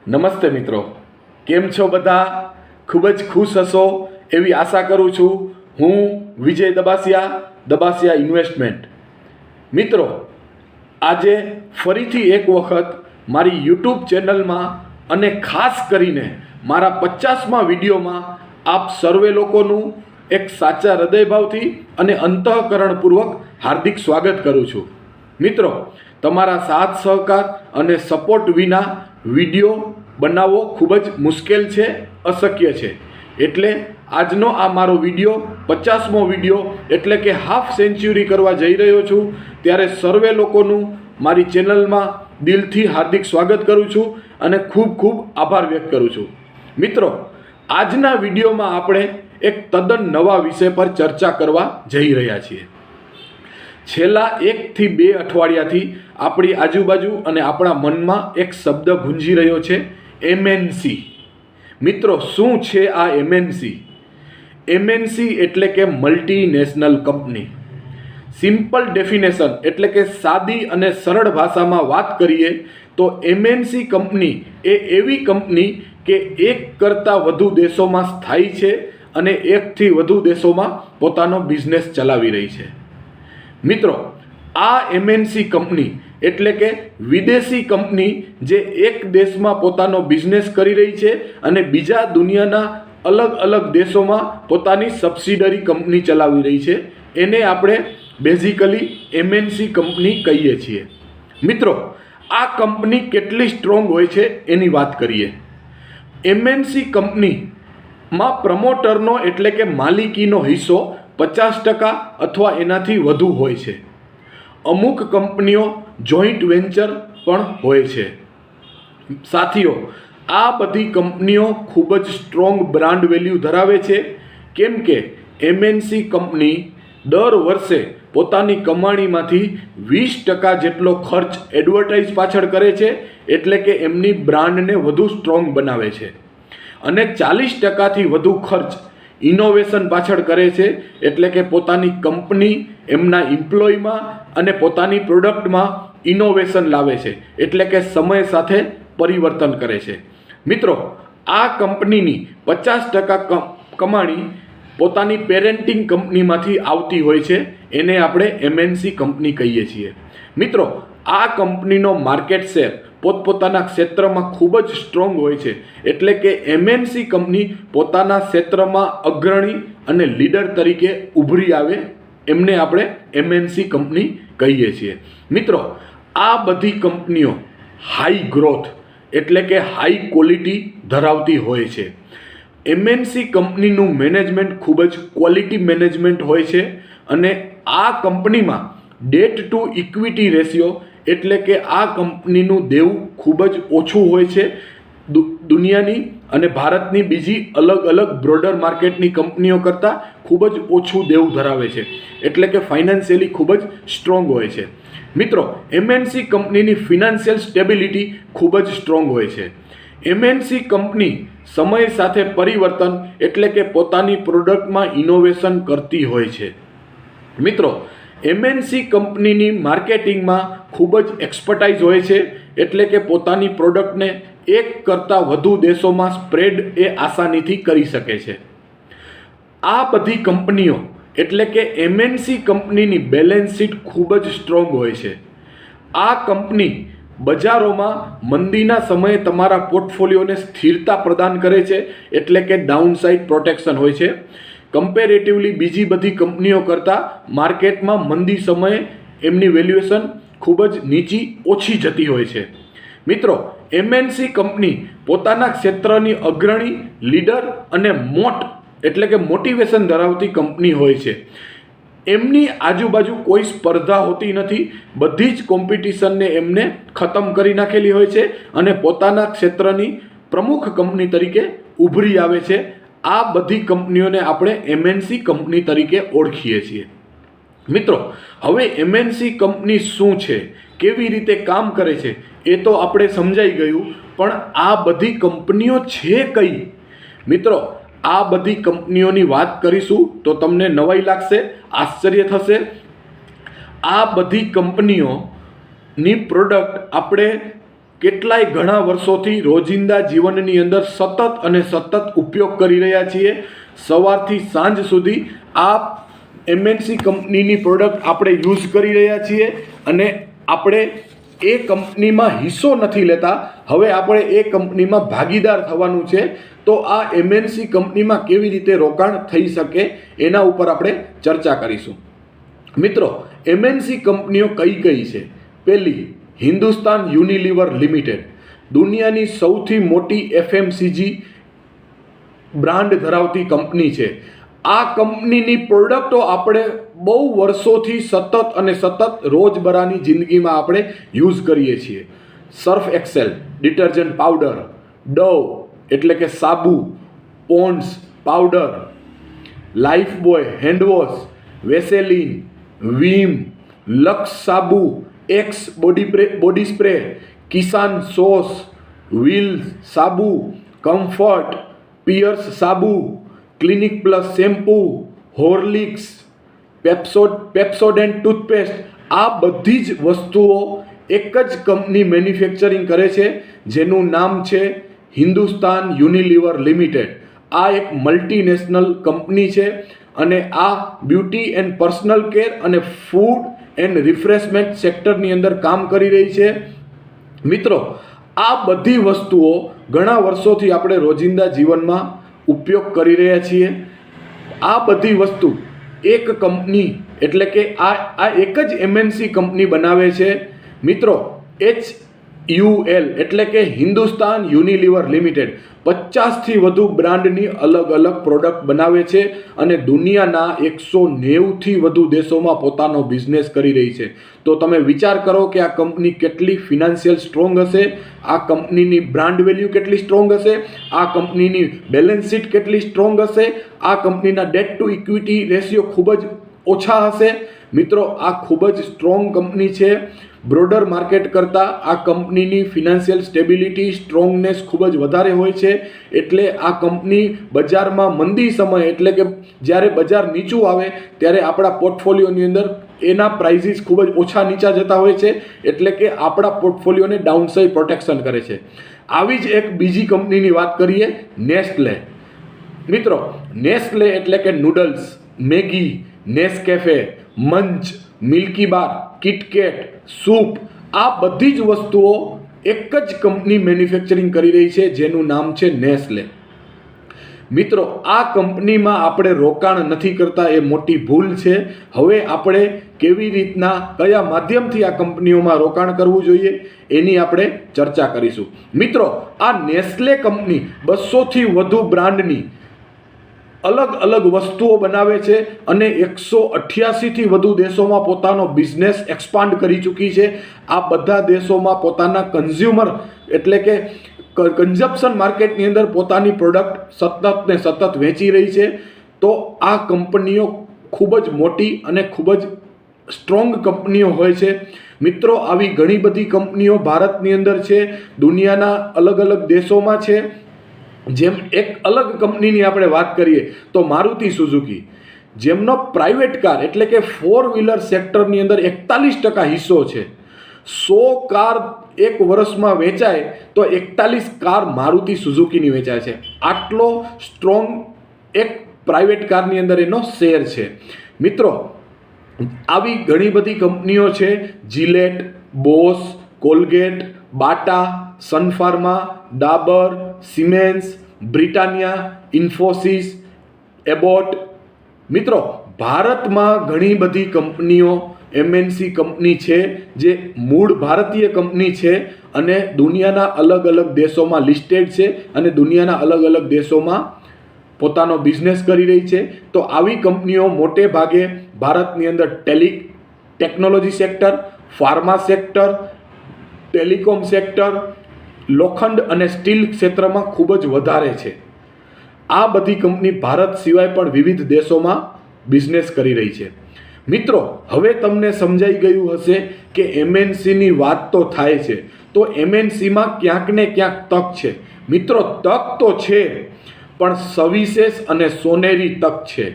નમસ્તે મિત્રો, કેમ છો બધા? ખૂબ જ ખુશ હશો એવી આશા કરું છું. હું વિજય દબાસિયા ઇન્વેસ્ટમેન્ટ. મિત્રો, આજે ફરીથી એક વખત મારી યુટ્યુબ ચેનલમાં અને ખાસ કરીને મારા 50મા વિડીયોમાં આપ સર્વે લોકોનું એક સાચા હૃદયભાવથી અને અંતઃકરણપૂર્વક હાર્દિક સ્વાગત કરું છું. મિત્રો, તમારા સાથ સહકાર અને સપોર્ટ વિના વિડીયો બનાવવો ખૂબ જ મુશ્કેલ છે, અશક્ય છે. એટલે આજનો આ મારો વિડીયો 50મો વિડીયો એટલે કે હાફ સેન્ચુરી કરવા જઈ રહ્યો છું. ત્યારે સર્વે લોકોનું મારી ચેનલમાં દિલથી હાર્દિક સ્વાગત કરું છું અને ખૂબ ખૂબ આભાર વ્યક્ત કરું છું. મિત્રો, આજના વિડીયોમાં આપણે એક તદ્દન નવા વિષય પર ચર્ચા કરવા જઈ રહ્યા છીએ. છેલ્લા 1 થી 2 અઠવાડિયાથી આપણી આજુબાજુ અને આપણા મનમાં એક શબ્દ ગુંજી રહ્યો છે, MNC. મિત્રો, શું છે આ MNC? MNC એટલે કે મલ્ટીનેશનલ કંપની. સિમ્પલ ડેફિનેશન એટલે કે સાદી અને સરળ ભાષામાં વાત કરીએ તો MNC કંપની એ એવી કંપની કે એક કરતાં વધુ દેશોમાં સ્થાયી છે અને 1 થી વધુ દેશોમાં પોતાનો બિઝનેસ ચલાવી રહી છે. મિત્રો, આ MNC કંપની એટલે કે વિદેશી કંપની જે એક દેશમાં પોતાનો બિઝનેસ કરી રહી છે અને બીજા દુનિયાના અલગ અલગ દેશોમાં પોતાની સબસિડરી કંપની ચલાવી રહી છે, એને આપણે બેઝિકલી MNC કંપની કહીએ છીએ. મિત્રો, આ કંપની કેટલી સ્ટ્રોંગ હોય છે એની વાત કરીએ. MNC કંપનીમાં પ્રમોટરનો એટલે કે માલિકીનો હિસ્સો 50% અથવા એનાથી વધુ હોય છે. અમુક કંપનીઓ જોઈન્ટ વેન્ચર પણ હોય છે. સાથીઓ, આ બધી કંપનીઓ ખૂબ જ સ્ટ્રોંગ બ્રાન્ડ વેલ્યુ ધરાવે છે, કેમ કે MNC કંપની દર વર્ષે પોતાની કમાણીમાંથી 20% જેટલો ખર્ચ એડવર્ટાઇઝ પાછળ કરે છે, એટલે કે એમની બ્રાન્ડને વધુ સ્ટ્રોંગ બનાવે છે. અને 40%થી વધુ ખર્ચ ઇનોવેશન પાછળ કરે છે, એટલે કે પોતાની કંપની એમના એમ્પ્લોયમાં અને પોતાની પ્રોડક્ટમાં ઇનોવેશન લાવે છે, એટલે કે સમય સાથે પરિવર્તન કરે છે. મિત્રો, આ કંપનીની 50% કમાણી પોતાની પેરેન્ટિંગ કંપનીમાંથી આવતી હોય છે, એને આપણે MNC કંપની કહીએ છીએ. મિત્રો, આ કંપનીનો માર્કેટ શેર પોતપોતાના ક્ષેત્રમાં ખૂબ જ સ્ટ્રોંગ હોય છે, એટલે કે MNC કંપની પોતાના ક્ષેત્રમાં અગ્રણી અને લીડર તરીકે ઉભરી આવે, એમને આપણે MNC કંપની કહીએ છીએ. મિત્રો, આ બધી કંપનીઓ હાઈ ગ્રોથ એટલે કે હાઈ ક્વોલિટી ધરાવતી હોય છે. MNC કંપનીનું મેનેજમેન્ટ ખૂબ જ ક્વોલિટી મેનેજમેન્ટ હોય છે અને આ કંપનીમાં ડેટ ટુ ઇક્વિટી રેશિયો એટલે કે આ કંપનીનું દેવું ખૂબ જ ઓછું હોય છે. દુનિયાની અને ભારતની બીજી અલગ અલગ બ્રોડર માર્કેટની કંપનીઓ કરતાં ખૂબ જ ઓછું દેવું ધરાવે છે, એટલે કે ફાઇનાન્શિયલી ખૂબ જ સ્ટ્રોંગ હોય છે. મિત્રો, MNC કંપનીની ફિનાન્શિયલ સ્ટેબિલિટી ખૂબ જ સ્ટ્રોંગ હોય છે. MNC કંપની સમય સાથે પરિવર્તન એટલે કે પોતાની પ્રોડક્ટમાં ઇનોવેશન કરતી હોય છે. મિત્રો, MNC કંપનીની માર્કેટિંગમાં ખૂબ જ એક્સપર્ટાઇઝ હોય છે, એટલે કે પોતાની પ્રોડક્ટને 1 કરતાં વધુ દેશોમાં સ્પ્રેડ એ આસાનીથી કરી શકે છે. આ બધી કંપનીઓ એટલે કે MNC કંપનીની બેલેન્સ શીટ ખૂબ જ સ્ટ્રોંગ હોય છે. આ કંપની બજારોમાં મંદીના સમયે તમારા પોર્ટફોલિયોને સ્થિરતા પ્રદાન કરે છે, એટલે કે ડાઉનસાઇડ પ્રોટેક્શન હોય છે. કમ્પેરેટિવલી બીજી બધી કંપનીઓ કરતાં માર્કેટમાં મંદી સમયે એમની વેલ્યુએશન ખૂબ જ ઓછી જતી હોય છે. મિત્રો, MNC કંપની પોતાના ક્ષેત્રની અગ્રણી, લીડર અને મોટ એટલે કે મોટિવેશન ધરાવતી કંપની હોય છે. એમની આજુબાજુ કોઈ સ્પર્ધા હોતી નથી, બધી જ કોમ્પિટિશનને એમને ખતમ કરી નાખેલી હોય છે અને પોતાના ક્ષેત્રની પ્રમુખ કંપની તરીકે ઉભરી આવે છે. આ બધી કંપનીઓને આપણે MNC કંપની તરીકે ઓળખીએ છીએ. મિત્રો, હવે MNC કંપની શું છે, કેવી રીતે કામ કરે છે એ તો આપણે સમજાઈ ગયું, પણ આ બધી કંપનીઓ છે કઈ? મિત્રો, આ બધી કંપનીઓની વાત કરીશું તો તમને નવાઈ લાગશે, આશ્ચર્ય થશે. આ બધી કંપનીઓની પ્રોડક્ટ આપણે કેટલાય ઘણા વર્ષોથી રોજિંદા જીવનની અંદર સતત અને સતત ઉપયોગ કરી રહ્યા છીએ. સવારથી સાંજ સુધી આ MNC કંપનીની પ્રોડક્ટ આપણે યુઝ કરી રહ્યા છીએ અને આપણે એ કંપનીમાં હિસ્સો નથી લેતા. હવે આપણે એ કંપનીમાં ભાગીદાર થવાનું છે. તો આ MNC કંપનીમાં કેવી રીતે રોકાણ થઈ શકે એના ઉપર આપણે ચર્ચા કરીશું. મિત્રો, MNC કંપનીઓ કઈ કઈ છે? પહેલી, હિન્દુસ્તાન યુનિલિવર લિમિટેડ, દુનિયાની સૌથી મોટી FMCG બ્રાન્ડ ધરાવતી કંપની છે. આ કંપનીની પ્રોડક્ટો આપણે બહુ વર્ષોથી સતત અને સતત રોજબરાની જિંદગીમાં આપણે યુઝ કરીએ છીએ. Surf Excel detergent powder, Dove એટલે કે સાબુ, Pond's powder, Lifebuoy handwash, Vaseline, Vim, Lux સાબુ, Axe body spray, Kissan sauce, Wheels સાબુ, કમ્ફર્ટ, પિયર્સ સાબુ, Clinic Plus shampoo, Horlicks, Pepsodent toothpaste, આ બધી જ વસ્તુઓ એક જ કંપની મેન્યુફેક્ચરિંગ કરે છે જેનું નામ છે હિન્દુસ્તાન યુનિલિવર લિમિટેડ. આ એક મલ્ટીનેશનલ કંપની છે અને આ બ્યુટી એન્ડ પર્સનલ કેર અને ફૂડ એન્ડ રિફ્રેશમેન્ટ સેક્ટરની અંદર કામ કરી રહી છે. મિત્રો, આ બધી વસ્તુઓ ઘણા વર્ષોથી આપણે રોજિંદા જીવનમાં ઉપયોગ કરી રહ્યા છીએ. આ બધી વસ્તુ એક કંપની એટલે કે આ એક જ MNC કંપની બનાવે છે. મિત્રો, HUL એટલે કે હિન્દુસ્તાન યુનિલિવર લિમિટેડ 50થી વધુ બ્રાન્ડની અલગ અલગ પ્રોડક્ટ બનાવે છે અને દુનિયાના 190થી વધુ દેશોમાં પોતાનો બિઝનેસ કરી રહી છે. તો તમે વિચાર કરો કે આ કંપની કેટલી ફિનાન્શિયલ સ્ટ્રોંગ હશે, આ કંપનીની બ્રાન્ડ વેલ્યુ કેટલી સ્ટ્રોંગ હશે, આ કંપનીની બેલેન્સ શીટ કેટલી સ્ટ્રોંગ હશે, આ કંપનીના ડેટ ટુ ઇક્વિટી રેશિયો ખૂબ જ ઓછા હશે. મિત્રો, આ ખૂબ જ સ્ટ્રોંગ કંપની છે. બ્રોડર માર્કેટ કરતાં આ કંપનીની ફિનાન્શિયલ સ્ટેબિલિટી, સ્ટ્રોંગનેસ ખૂબ જ વધારે હોય છે. એટલે આ કંપની બજારમાં મંદી સમય એટલે કે જ્યારે બજાર નીચું આવે ત્યારે આપણા પોર્ટફોલિયોની અંદર એના પ્રાઇઝીસ ખૂબ જ ઓછા નીચા જતા હોય છે. એટલે કે આપણા પોર્ટફોલિયોને ડાઉનસાઇડ પ્રોટેક્શન કરે છે. આવી જ એક બીજી કંપનીની વાત કરીએ, નેસ્લે. મિત્રો, નેસ્લે એટલે કે નૂડલ્સ, મેગી, નેસકેફે, મંચ, મિલ્કી બાર, કિટકેટ, સૂપ, આ બધી જ વસ્તુઓ એક જ કંપની મેન્યુફેક્ચરિંગ કરી રહી છે જેનું નામ છે નેસ્લે. મિત્રો, આ કંપનીમાં આપણે રોકાણ નથી કરતા એ મોટી ભૂલ છે. હવે આપણે કેવી રીતના કયા માધ્યમથી આ કંપનીઓમાં રોકાણ કરવું જોઈએ એની આપણે ચર્ચા કરીશું. મિત્રો, આ નેસ્લે કંપની 200થી વધુ બ્રાન્ડની અલગ અલગ વસ્તુઓ બનાવે છે અને 188થી વધુ દેશોમાં પોતાનો બિઝનેસ એક્સપાન્ડ કરી ચૂકી છે. આ બધા દેશોમાં પોતાના કન્ઝ્યુમર એટલે કે કન્ઝપ્શન માર્કેટની અંદર પોતાની પ્રોડક્ટ સતત ને સતત વેચી રહી છે. તો આ કંપનીઓ ખૂબ જ મોટી અને ખૂબ જ સ્ટ્રોંગ કંપનીઓ હોય છે. મિત્રો, આવી ઘણી બધી કંપનીઓ ભારતની અંદર છે, દુનિયાના અલગ અલગ દેશોમાં છે. જેમ એક અલગ કંપનીની આપણે વાત કરીએ તો મારુતિ સુઝુકી, જેમનો પ્રાઇવેટ કાર એટલે કે 4 વ્હીલર સેક્ટરની અંદર 41% હિસ્સો છે. 100 કાર એક વર્ષમાં વેચાય તો 41 કાર મારુતિ સુઝુકીની વેચાય છે. આટલો સ્ટ્રોંગ એક પ્રાઇવેટ કારની અંદર એનો શેર છે. મિત્રો, આવી ઘણી બધી કંપનીઓ છે, Gillette, boss, Colgate, બાટા, Sun Pharma, Dabur, siemens, Britannia, Infosys, Abbott. મિત્રો, ભારતમાં ઘણી બધી કંપનીઓ MNC કંપની છે જે મૂળ ભારતીય કંપની છે અને દુનિયાના અલગ અલગ દેશોમાં લિસ્ટેડ છે અને દુનિયાના અલગ અલગ દેશોમાં પોતાનો બિઝનેસ કરી રહી છે. તો આવી કંપનીઓ મોટે ભાગે ભારતની અંદર technology sector, pharma sector, telecom sector, લોખંડ અને સ્ટીલ ક્ષેત્રમાં ખૂબ જ વધારે છે. આ બધી કંપની ભારત સિવાય પણ વિવિધ દેશોમાં બિઝનેસ કરી રહી છે. મિત્રો, હવે તમને સમજાઈ ગયું હશે કે MNCની વાત તો થાય છે તો MNCમાં ક્યાંક ને ક્યાંક તક છે. મિત્રો, તક તો છે પણ સવિશેષ અને સોનેરી તક છે.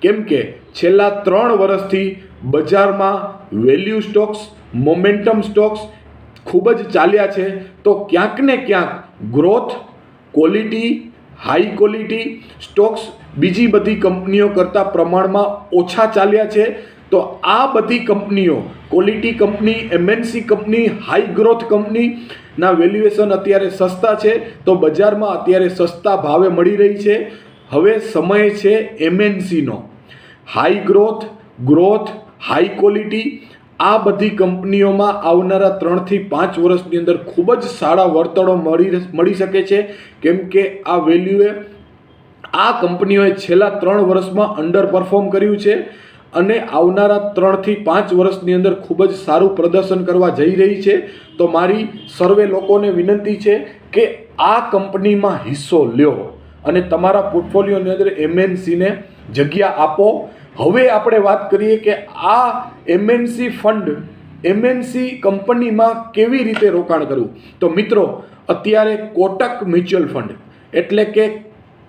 કેમ કે છેલ્લા 3 વર્ષથી બજારમાં વેલ્યુ સ્ટોક્સ, મોમેન્ટમ સ્ટોક્સ ખૂબ જ ચાલ્યા છે, તો ક્યાંક ને ક્યાંક growth, quality, high quality stocks બીજી બધી કંપનીઓ કરતાં પ્રમાણમાં ઓછા ચાલ્યા છે. તો આ બધી કંપનીઓ, quality company, MNC company, high growth કંપનીના વેલ્યુએશન અત્યારે સસ્તા છે, તો બજારમાં અત્યારે સસ્તા ભાવે મળી રહી છે. હવે સમય છે MNCનો. હાઈ ગ્રોથ, હાઈ ક્વોલિટી આ બધી કંપનીઓમાં આવનારા 3 થી 5 વર્ષની અંદર ખૂબ જ સારા વળતરો મળી શકે છે, કેમ કે આ વેલ્યુએ આ કંપનીઓએ છેલ્લા 3 વર્ષમાં અંડર પરફોર્મ કર્યું છે અને આવનારા 3 થી 5 વર્ષની અંદર ખૂબ જ સારું પ્રદર્શન કરવા જઈ રહી છે. તો મારી સર્વે લોકોને વિનંતી છે કે આ કંપનીમાં હિસ્સો લ્યો અને તમારા પોર્ટફોલિયોની અંદર MNCને જગ્યા આપો. હવે આપણે વાત કરીએ કે આ MNC ફંડ, MNC કંપનીમાં કેવી રીતે રોકાણ કરવું. તો મિત્રો, અત્યારે કોટક મ્યુચ્યુઅલ ફંડ એટલે કે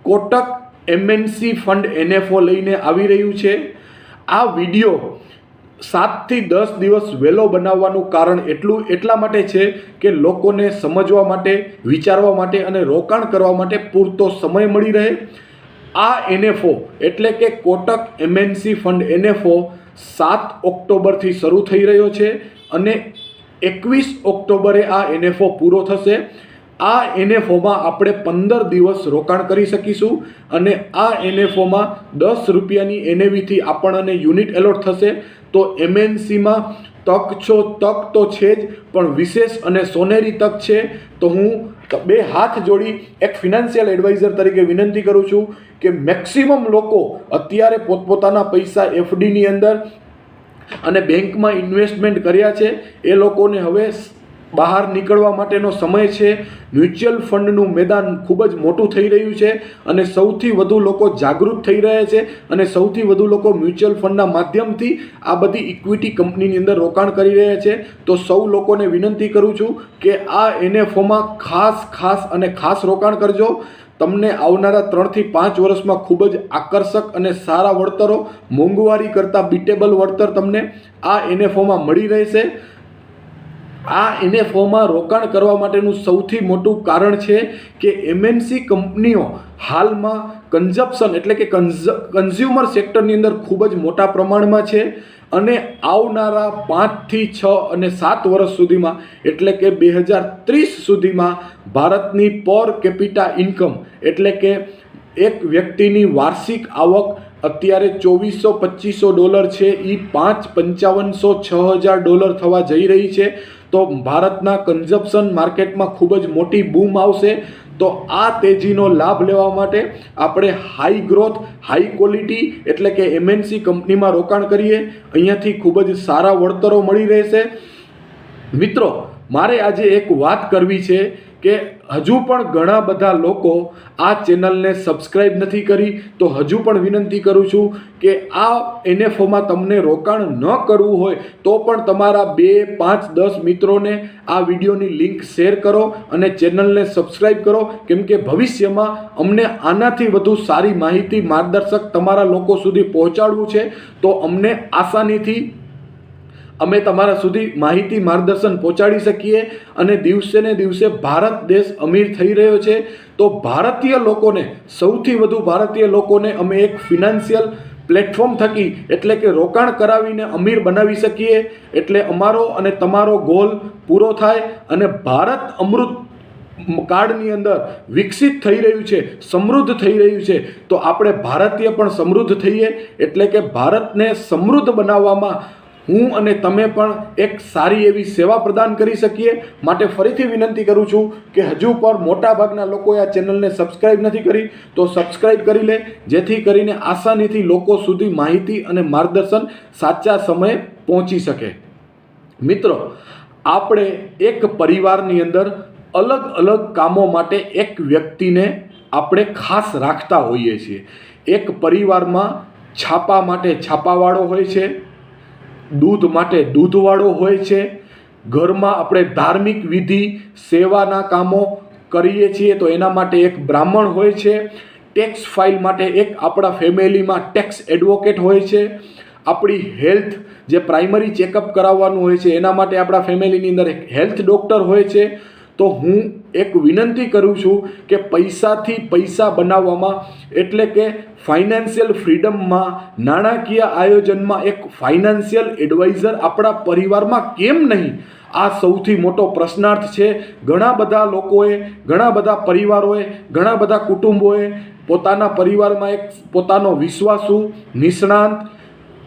કોટક MNC ફંડ NFO લઈને આવી રહ્યું છે. આ વિડીયો 7 થી 10 દિવસ વહેલો બનાવવાનું કારણ એટલા માટે છે કે લોકોને સમજવા માટે, વિચારવા માટે અને રોકાણ કરવા માટે પૂરતો સમય મળી રહે. આ NFO એટલે કે કોટક MNC ફંડ NFO 7 ઓક્ટોબરથી શરૂ થઈ રહ્યો છે અને 21 ઓક્ટોબરે આ NFO પૂરો થશે. આ NFOમાં આપણે 15 દિવસ રોકાણ કરી શકીશું અને આ NFOમાં 10 રૂપિયાની NAVથી આપણને યુનિટ એલોટ થશે. તો MNCમાં તક તો છે જ, પણ વિશેષ અને સોનેરી તક છે. તો હું 2 હાથ જોડી એક ફિનાન્શિયલ એડવાઇઝર તરીકે વિનંતી કરું છું કે મેક્સિમમ લોકો અત્યારે પોતપોતાના પૈસા FDની અંદર અને બેંકમાં ઇન્વેસ્ટમેન્ટ કર્યા છે, એ લોકોને હવે બહાર નીકળવા માટેનો સમય છે. મ્યુચ્યુઅલ ફંડનું મેદાન ખૂબ જ મોટું થઈ રહ્યું છે અને સૌથી વધુ લોકો જાગૃત થઈ રહ્યા છે અને સૌથી વધુ લોકો મ્યુચ્યુઅલ ફંડના માધ્યમથી આ બધી ઇક્વિટી કંપનીની અંદર રોકાણ કરી રહ્યા છે. તો સૌ લોકોને વિનંતી કરું છું કે આ NFOમાં ખાસ રોકાણ કરજો. તમને આવનારા 3 થી 5 વર્ષમાં ખૂબ જ આકર્ષક અને સારા વળતરો, મોંઘવારી કરતાં બીટેબલ વળતર તમને આ NFOમાં મળી રહેશે. આ NFOમાં રોકાણ કરવા માટેનું સૌથી મોટું કારણ છે કે MNC કંપનીઓ હાલમાં કન્ઝપ્શન એટલે કે કન્ઝ્યુમર સેક્ટરની અંદર ખૂબ જ મોટા પ્રમાણમાં છે અને આવનારા 5 થી 6 અને 7 વર્ષ સુધીમાં એટલે કે 2030 સુધીમાં ભારતની પર કેપિટા ઇન્કમ એટલે કે એક વ્યક્તિની વાર્ષિક આવક અત્યારે $2400-2500 છે, એ $5,55,000-6,000 થવા જઈ રહી છે. તો ભારતના કન્ઝપ્શન માર્કેટમાં ખૂબ જ મોટી બૂમ આવશે. તો આ તેજીનો લાભ લેવા માટે આપણે હાઈ ગ્રોથ, હાઈ ક્વોલિટી એટલે કે MNC કંપનીમાં રોકાણ કરીએ. અહીંયાથી ખૂબ જ સારા વળતરો મળી રહેશે. મિત્રો, મારે આજે એક વાત કરવી છે કે હજુ પણ ઘણા બધા લોકો આ ચેનલને સબસ્ક્રાઈબ નથી કરી, તો હજુ પણ વિનંતી કરું છું કે આ NFOમાં તમને રોકાણ ન કરવું હોય તો પણ તમારા 2, 5, 10 મિત્રોને આ વિડીયોની લિંક શેર કરો અને ચેનલને સબસ્ક્રાઈબ કરો, કેમ કે ભવિષ્યમાં અમને આનાથી વધુ સારી માહિતી, માર્ગદર્શક તમારા લોકો સુધી પહોંચાડવું છે. તો અમને આસાનીથી અમે તમારા સુધી માહિતી, માર્ગદર્શન પહોંચાડી શકીએ અને દિવસે ને દિવસે ભારત દેશ અમીર થઈ રહ્યો છે. તો ભારતીય લોકોને, સૌથી વધુ ભારતીય લોકોને અમે એક ફિનાન્શિયલ પ્લેટફોર્મ થકી એટલે કે રોકાણ કરાવીને અમીર બનાવી શકીએ. એટલે અમારો અને તમારો ગોલ પૂરો થાય અને ભારત અમૃત કાળની અંદર વિકસિત થઈ રહ્યું છે, સમૃદ્ધ થઈ રહ્યું છે. તો આપણે ભારતીય પણ સમૃદ્ધ થઈએ એટલે કે ભારતને સમૃદ્ધ બનાવવામાં હું અને તમે પણ એક સારી એવી સેવા પ્રદાન કરી શકીએ. માટે ફરીથી વિનંતી કરું છું કે હજુ પણ મોટાભાગના લોકોએ આ ચેનલને સબસ્ક્રાઈબ નથી કરી, તો સબસ્ક્રાઈબ કરી લે, જેથી કરીને આસાનીથી લોકો સુધી માહિતી અને માર્ગદર્શન સાચા સમયે પહોંચી શકે. મિત્રો, આપણે એક પરિવારની અંદર અલગ અલગ કામો માટે એક વ્યક્તિને આપણે ખાસ રાખતા હોઈએ છીએ. એક પરિવારમાં છાપા માટે છાપાવાળો હોય છે, દૂધ માટે દૂધવાળો હોય છે, ઘરમાં આપણે ધાર્મિક વિધિ, સેવાના કામો કરીએ છીએ તો એના માટે એક બ્રાહ્મણ હોય છે, ટેક્સ ફાઇલ માટે એક આપણા ફેમિલીમાં ટેક્સ એડવોકેટ હોય છે. આપણી હેલ્થ જે પ્રાઇમરી ચેકઅપ કરાવવાનું હોય છે એના માટે આપણા ફેમિલીની અંદર એક હેલ્થ ડૉક્ટર હોય છે. તો હું એક વિનંતી કરું છું કે પૈસાથી પૈસા બનાવવામાં એટલે કે ફાઇનાન્શિયલ ફ્રીડમમાં, નાણાકીય આયોજનમાં એક ફાઇનાન્શિયલ એડવાઇઝર આપણા પરિવારમાં કેમ નહીં, આ સૌથી મોટો પ્રશ્નાર્થ છે. ઘણા બધા લોકોએ, ઘણા બધા પરિવારોએ, ઘણા બધા કુટુંબોએ પોતાના પરિવારમાં એક પોતાનો વિશ્વાસુ, નિષ્ણાંત,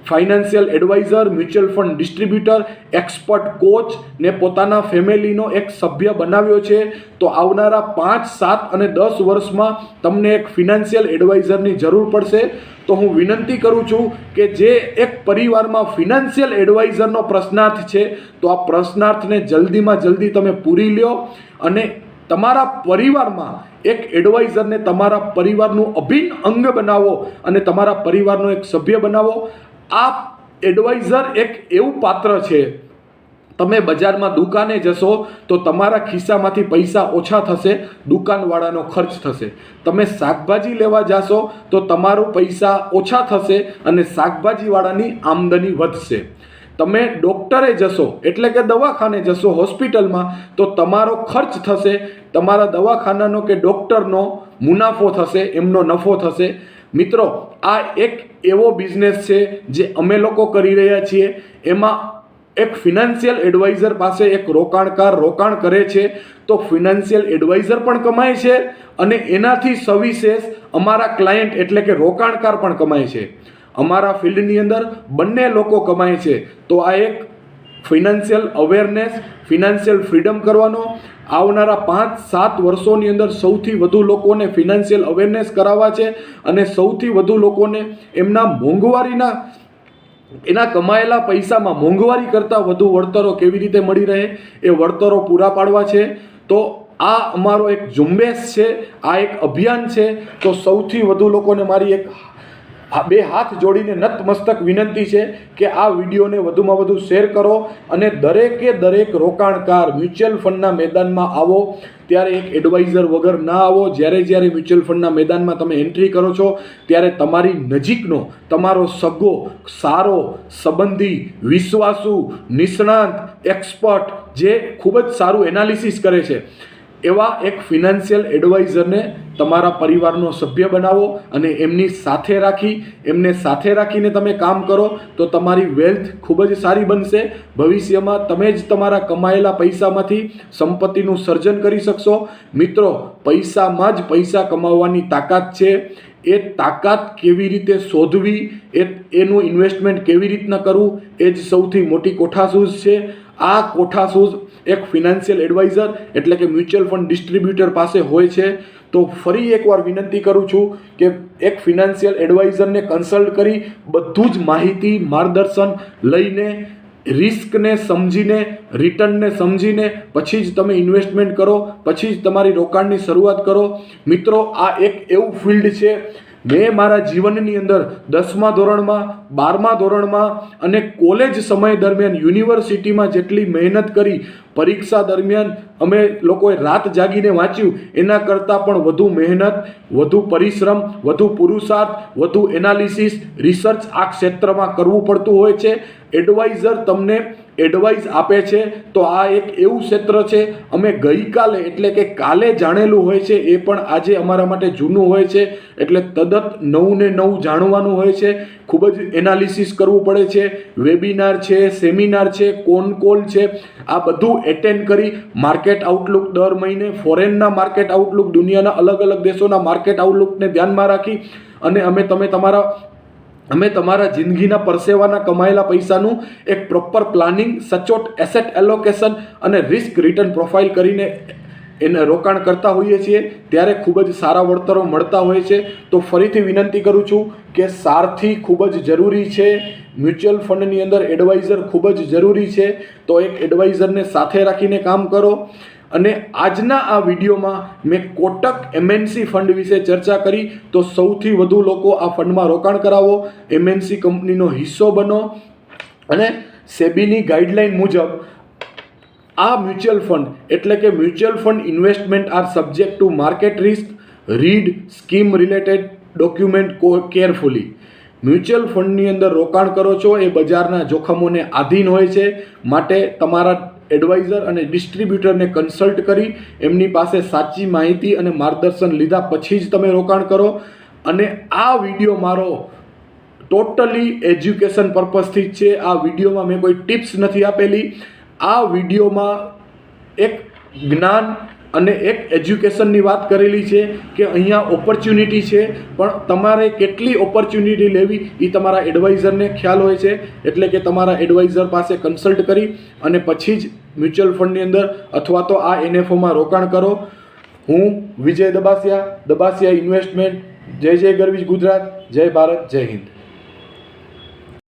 financial adviser, mutual fund distributor, expert coach ને પોતાના ફેમિલીનો એક સભ્ય બનાવ્યો છે. તો આવનારા 5, 7 અને 10 વર્ષમાં તમને એક ફિનાન્શિયલ એડવાઇઝરની જરૂર પડશે. તો હું વિનંતી કરું છું કે જે એક પરિવારમાં ફિનાન્શિયલ એડવાઇઝરનો પ્રશ્નાર્થ છે તો આ પ્રશ્નાર્થને જલ્દીમાં જલ્દી તમે પૂરી લ્યો અને તમારા પરિવારમાં એક એડવાઇઝરને તમારા પરિવારનું અભિન્ન અંગ બનાવો અને તમારા પરિવારનો એક સભ્ય બનાવો. આ એડવાઇઝર એક એવું પાત્ર છે, તમે બજારમાં દુકાને જશો તો તમારા ખિસ્સામાંથી પૈસા ઓછા થશે, દુકાનવાળાનો ખર્ચ થશે. તમે શાકભાજી લેવા જાશો તો તમારું પૈસા ઓછા થશે અને શાકભાજીવાળાની આમદની વધશે. તમે ડૉક્ટરે જશો એટલે કે દવાખાને જશો, હોસ્પિટલમાં, તો તમારો ખર્ચ થશે, તમારા દવાખાનાનો કે ડૉક્ટરનો મુનાફો થશે, એમનો નફો થશે. મિત્રો, આ એક એવો બિઝનેસ છે જે અમે લોકો કરી રહ્યા છીએ. એમાં એક ફિનાન્શિયલ એડવાઇઝર પાસે એક રોકાણકાર રોકાણ કરે છે તો ફિનાન્શિયલ એડવાઇઝર પણ કમાય છે અને એનાથી સવિશેષ અમારા ક્લાયન્ટ એટલે કે રોકાણકાર પણ કમાય છે. અમારા ફિલ્ડની અંદર બંને લોકો કમાય છે. તો આ એક ફિનાન્શિયલ અવેરનેસ, ફિનાન્શિયલ ફ્રીડમ કરવાનો, આવનારા 5-7 વર્ષોની અંદર સૌથી વધુ લોકોને ફિનાન્શિયલ અવેરનેસ કરાવવા છે અને સૌથી વધુ લોકોને એમના મોંઘવારીના, એના કમાયેલા પૈસામાં મોંઘવારી કરતાં વધુ વળતરો કેવી રીતે મળી રહે એ વળતરો પૂરા પાડવા છે. તો આ અમારો એક ઝુંબેશ છે, આ એક અભિયાન છે. તો સૌથી વધુ લોકોને મારી એક 2 હાથ જોડીને નતમસ્તક વિનંતી છે કે આ વિડીયોને વધુમાં વધુ શેર કરો અને દરેકે દરેક રોકાણકાર મ્યુચ્યુઅલ ફંડના મેદાનમાં આવો ત્યારે એક એડવાઇઝર વગર ના આવો. જ્યારે મ્યુચ્યુઅલ ફંડના મેદાનમાં તમે એન્ટ્રી કરો છો ત્યારે તમારી નજીકનો તમારો સગો, સારો સંબંધી, વિશ્વાસુ, નિષ્ણાંત, એક્સપર્ટ જે ખૂબ જ સારું એનાલિસિસ કરે છે એવા એક ફિનાન્શિયલ એડવાઇઝરને તમારા પરિવારનો સભ્ય બનાવો અને એમની સાથે રાખીને તમે કામ કરો તો તમારી વેલ્થ ખૂબ જ સારી બનશે. ભવિષ્યમાં તમે જ તમારા કમાયેલા પૈસામાંથી સંપત્તિનું સર્જન કરી શકશો. મિત્રો, પૈસામાં જ પૈસા કમાવવાની તાકાત છે. એ તાકાત કેવી રીતે શોધવી, એનું ઇન્વેસ્ટમેન્ટ કેવી રીતના કરવું, એ જ સૌથી મોટી કોઠાસૂઝ છે. આ કોઠાસૂઝ એક ફિનાન્શિયલ એડવાઇઝર એટલે કે મ્યુચ્યુઅલ ફંડ ડિસ્ટ્રીબ્યુટર પાસે હોય છે. તો ફરી એકવાર વિનંતી કરું છું કે એક ફિનાન્શિયલ એડવાઇઝરને કન્સલ્ટ કરી બધું જ માહિતી, માર્ગદર્શન લઈને, રિસ્કને સમજીને, રિટર્નને સમજીને પછી જ તમે ઇન્વેસ્ટમેન્ટ કરો, પછી જ તમારી રોકાણની શરૂઆત કરો. મિત્રો, આ એક એવું ફિલ્ડ છે, મેં મારા જીવનની અંદર 10મા ધોરણમાં, 12મા ધોરણમાં અને કોલેજ સમય દરમિયાન યુનિવર્સિટીમાં જેટલી મહેનત કરી, પરીક્ષા દરમિયાન અમે લોકોએ રાત જાગીને વાંચ્યું એના કરતાં પણ વધુ મહેનત, વધુ પરિશ્રમ, વધુ પુરુષાર્થ, વધુ એનાલિસિસ, રિસર્ચ આ ક્ષેત્રમાં કરવું પડતું હોય છે. એડવાઇઝર તમને એડવાઇસ આપે છે તો આ એક એવું ક્ષેત્ર છે અમે ગઈકાલે એટલે કે કાલે જાણેલું હોય છે એ પણ આજે અમારા માટે જૂનું હોય છે. એટલે તદ્દન નવું ને નવું જાણવાનું હોય છે. ખૂબ જ એનાલિસિસ કરવું પડે છે. વેબિનાર છે, સેમિનાર છે, કોલ છે, આ બધું એટેન્ડ કરી માર્કેટ આઉટલુક દર મહિને, ફોરેનના માર્કેટ આઉટલુક, દુનિયાના અલગ અલગ દેશોના માર્કેટ આઉટલુકને ધ્યાનમાં રાખી અને અમે તમારા જિંદગીના પરસેવાના કમાયેલા પૈસાનું એક પ્રોપર પ્લાનિંગ, સચોટ એસેટ એલોકેશન અને રિસ્ક રિટર્ન પ્રોફાઇલ કરીને એને રોકાણ કરતા હોઈએ છીએ. ત્યારે ખૂબ જ સારા વળતરો મળતા હોય છે. તો ફરીથી વિનંતી કરું છું કે સારથી ખૂબ જ જરૂરી છે. મ્યુચ્યુઅલ ફંડની અંદર એડવાઇઝર ખૂબ જ જરૂરી છે. તો એક એડવાઇઝરને સાથે રાખીને કામ કરો. અને આજના આ વિડીયોમાં મેં કોટક MNC ફંડ વિશે ચર્ચા કરી. તો સૌથી વધુ લોકો આ ફંડમાં રોકાણ કરાવો, MNC કંપનીનો હિસ્સો બનો અને સેબીની ગાઈડલાઇન મુજબ આ મ્યુચ્યુઅલ ફંડ એટલે કે mutual fund investment are subject to market risk. Read scheme related document carefully. Mutual ફંડની અંદર રોકાણ કરો છો એ બજારના જોખમોને આધીન હોય છે, માટે તમારા એડવાઇઝર અને ડિસ્ટ્રીબ્યુટરને કન્સલ્ટ કરી એમની પાસે સાચી માહિતી અને માર્ગદર્શન લીધા પછી જ તમે રોકાણ કરો. અને આ વિડીયો મારો ટોટલી એજ્યુકેશન પર્પઝથી જ છે. આ વિડીયોમાં મેં કોઈ ટિપ્સ નથી આપેલી. આ વિડીયોમાં એક જ્ઞાન અને એક એજ્યુકેશનની વાત કરેલી છે કે અહીંયા ઓપોર્ચ્યુનિટી છે, પણ તમારે કેટલી ઓપોર્ચ્યુનિટી લેવી એ તમારા એડવાઇઝરને ખ્યાલ હોય છે. એટલે કે તમારા એડવાઇઝર પાસે કન્સલ્ટ કરી અને પછી જ મ્યુચ્યુઅલ ફંડની અંદર અથવા તો આ NFOમાં રોકાણ કરો. હું વિજય દબાસિયા, દબાસિયા ઇન્વેસ્ટમેન્ટ. જય જય ગરવીજ ગુજરાત, જય ભારત, જય હિન્દ.